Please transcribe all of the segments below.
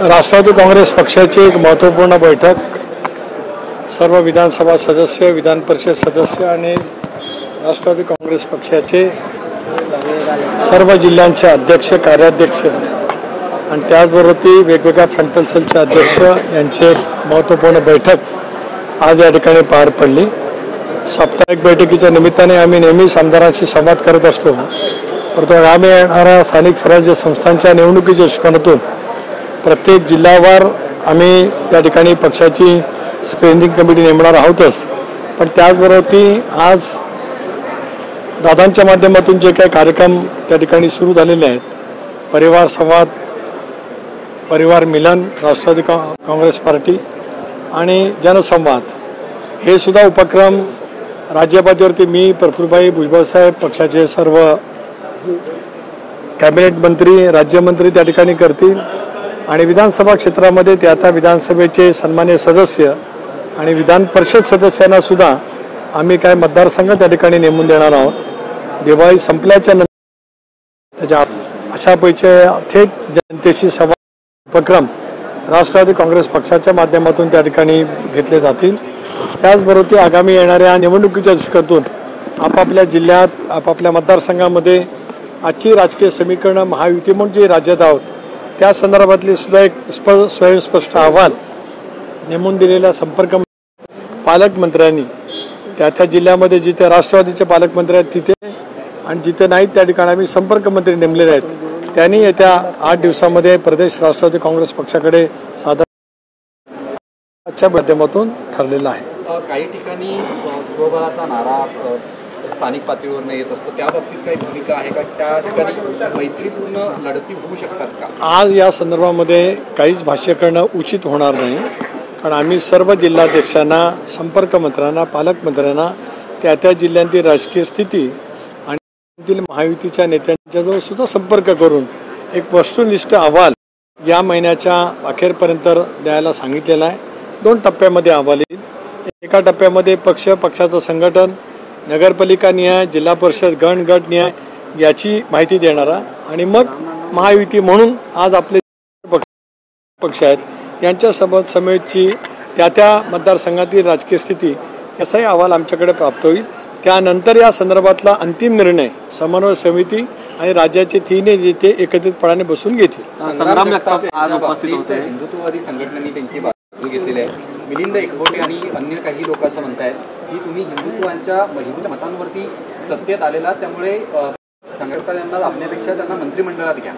राष्ट्रवादी काँग्रेस पक्षाची एक महत्त्वपूर्ण बैठक सर्व विधानसभा सदस्य, विधान परिषद सदस्य आणि राष्ट्रवादी काँग्रेस पक्षाचे सर्व जिल्ह्यांचे अध्यक्ष, कार्याध्यक्ष आणि त्याचबरोबर ती वेगवेगळ्या फ्रंटल सेलचे अध्यक्ष यांची महत्त्वपूर्ण बैठक आज या ठिकाणी पार पडली। साप्ताहिक बैठकीच्या निमित्ताने आम्ही नेहमीच आमदारांशी संवाद करत असतो, परंतु आम्ही येणाऱ्या स्थानिक स्वराज्य संस्थांच्या निवडणुकीच्या दृष्टिकोनातून प्रत्येक जिल्ह्यावर आम्ही त्या ठिकाणी पक्षाची स्क्रीनिंग कमिटी नेमणार आहोतच, पण त्याचबरोबर ती आज दादांच्या माध्यमातून जे काही कार्यक्रम त्या ठिकाणी सुरू झालेले आहेत, परिवार संवाद, परिवार मिलन, राष्ट्रवादी काँग्रेस पार्टी आणि जनसंवाद, हे सुद्धा उपक्रम राज्यपातळीवरती मी, प्रफुल्लभाई भुजबळ साहेब, पक्षाचे सर्व कॅबिनेट मंत्री, राज्यमंत्री त्या ठिकाणी करतील आणि विधानसभा क्षेत्रामध्ये ते आता विधानसभेचे सन्मान्य सदस्य आणि विधान परिषद सदस्यांना सुद्धा आम्ही काय मतदारसंघ त्या ठिकाणी नेमून देणार आहोत। दिवाळी संपल्याच्या नंतर त्याच्या अशापैकी थेट जनतेशी संवाद उपक्रम राष्ट्रवादी काँग्रेस पक्षाच्या माध्यमातून त्या ठिकाणी घेतले जातील। त्याचबरोबर ते आगामी येणाऱ्या निवडणुकीच्या दृष्टिकोनातून आपापल्या जिल्ह्यात, आपापल्या मतदारसंघामध्ये आजची राजकीय समीकरणं, महायुती म्हणून जे राज्यात आहोत त्या संदर्भातली सुद्धा एक स्वयंस्पष्ट अहवाल नेमून दिलेल्या संपर्क पालकमंत्र्यांनी त्या जिल्ह्यामध्ये जिथे राष्ट्रवादीचे पालकमंत्री आहेत तिथे आणि जिथे नाहीत त्या ठिकाणी आम्ही संपर्क मंत्री नेमलेले आहेत, त्यांनी येत्या 8 दिवसामध्ये प्रदेश राष्ट्रवादी काँग्रेस पक्षाकडे साधारण माध्यमातून ठरलेला आहे। काही ठिकाणी स्वबळाचा नारा स्थानिक पातळीवर येत असतो, त्या बाबतीत काही भूमिका आहे का? त्या ठिकाणी मैत्रीपूर्ण लढती होऊ शकतात का? आज या संदर्भामध्ये काहीच भाष्य करणं उचित होणार नाही, कारण आम्ही सर्व जिल्हाध्यक्षांना, संपर्क मंत्र्यांना, पालकमंत्र्यांना त्या जिल्ह्यांतील राजकीय स्थिती आणि महायुतीच्या नेत्यांच्याजवळ सुद्धा संपर्क करून एक वस्तुनिष्ठ अहवाल या महिन्याच्या अखेरपर्यंत द्यायला सांगितलेला आहे। 2 टप्प्यामध्ये अहवाल येईल। एका टप्प्यामध्ये पक्षाचं संघटन, नगरपालिका निहाय, जिल्हा परिषद गट निहाय याची माहिती देणारा आणि मग महायुती म्हणून आज आपले पक्ष आहेत यांच्यासोबत समेतची त्या मतदारसंघातील राजकीय स्थिती याचाही अहवाल आमच्याकडे प्राप्त होईल। त्यानंतर या संदर्भातला अंतिम निर्णय समन्वय समिती आणि राज्याचे 3 नेते एकत्रितपणाने बसून घेतील। हिंदुत्ववादी संघटनांनी त्यांची बाजू घेतलेली आहे। मिलिंद एकबोटे आणि अन्य काही लोक असं म्हणतात की तुम्ही हिंदुत्वाच्या मतांवरती सत्तेत आलेला, त्यामुळे संघटनांना आपल्यापेक्षा त्यांना मंत्रिमंडळात घ्या।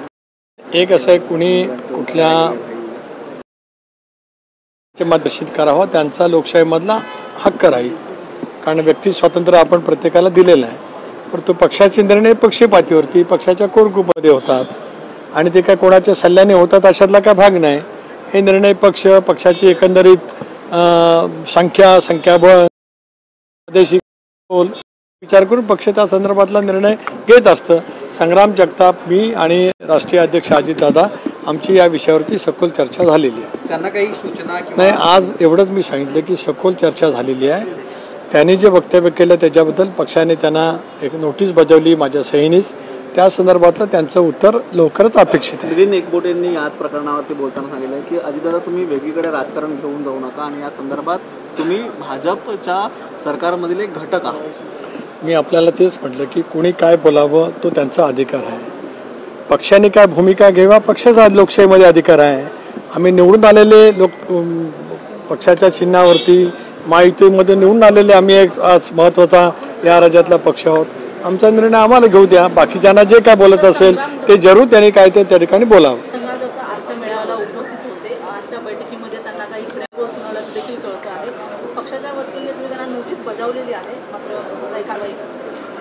एक असं आहे, कुणी कुठल्या मतदर्शित करावं त्यांचा लोकशाहीमधला हक्क राहील, कारण व्यक्ती स्वातंत्र्य आपण प्रत्येकाला दिलेलं आहे, परंतु पक्षाचे निर्णय पक्षपातीवरती पक्षाच्या कोर ग्रुपमध्ये होतात आणि ते काय कोणाच्या सल्ल्याने होतात अशातला काय भाग नाही। हे निर्णय पक्षाची एकंदरीत संख्याबळ, प्रादेशिक विचार करून पक्ष त्या संदर्भातला निर्णय घेत असतं। संग्राम जगताप, मी आणि राष्ट्रीय अध्यक्ष अजितदादा आमची या विषयावरती सखोल चर्चा झालेली आहे। त्यांना काही सूचना नाही, आज एवढंच मी सांगितलं की सखोल चर्चा झालेली आहे। त्यांनी जे वक्तव्य केलं त्याच्याबद्दल पक्षाने त्यांना एक नोटीस बजावली माझ्या सहीनीच, त्या संदर्भातलं त्यांचं उत्तर लवकरच अपेक्षित आहे। मिलिंद एकबोटेंनी याच प्रकरणावरती बोलताना सांगितलं की अजितदादा तुम्ही वेगळीकडे राजकारण घेऊन जाऊ नका आणि या संदर्भात तुम्ही भाजपच्या सरकारमधील एक घटक आहात। मी आपल्याला तेच म्हटलं की कोणी काय बोलावं तो त्यांचा अधिकार आहे, पक्षाने काय भूमिका घ्यावा पक्षाचा लोकशाहीमध्ये अधिकार आहे। आम्ही निवडून आलेले लोक पक्षाच्या चिन्हावरती महायुतीमध्ये निवडून आलेले आम्ही एक आज महत्त्वाचा या राज्यातला पक्ष आहोत। आमचा निर्णय आम्हाला घेऊ द्या, बाकीच्यांना जे काय बोलत असेल ते जरूर त्यांनी काय ते त्या ठिकाणी बोलावं।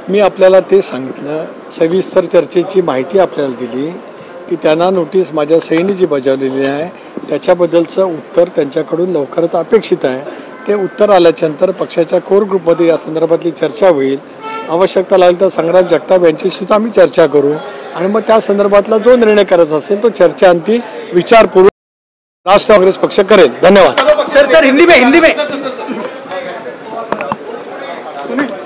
मी आपल्याला ते सांगितलं, सविस्तर चर्चेची माहिती आपल्याला दिली की त्यांना नोटीस माझ्या सहीने जी बजावलेली आहे त्याच्याबद्दलचं उत्तर त्यांच्याकडून लवकरच अपेक्षित आहे। ते उत्तर आल्याच्यानंतर पक्षाच्या कोर ग्रुपमध्ये या संदर्भातली चर्चा होईल। आवश्यकता लागेल तर संग्राम जगताप यांची सुद्धा आम्ही चर्चा करू आणि मग त्या संदर्भातला जो निर्णय करायचा असेल तो चर्चांती विचारपूर्वक राष्ट्र काँग्रेस पक्ष करेल। धन्यवाद। सर हिंदी में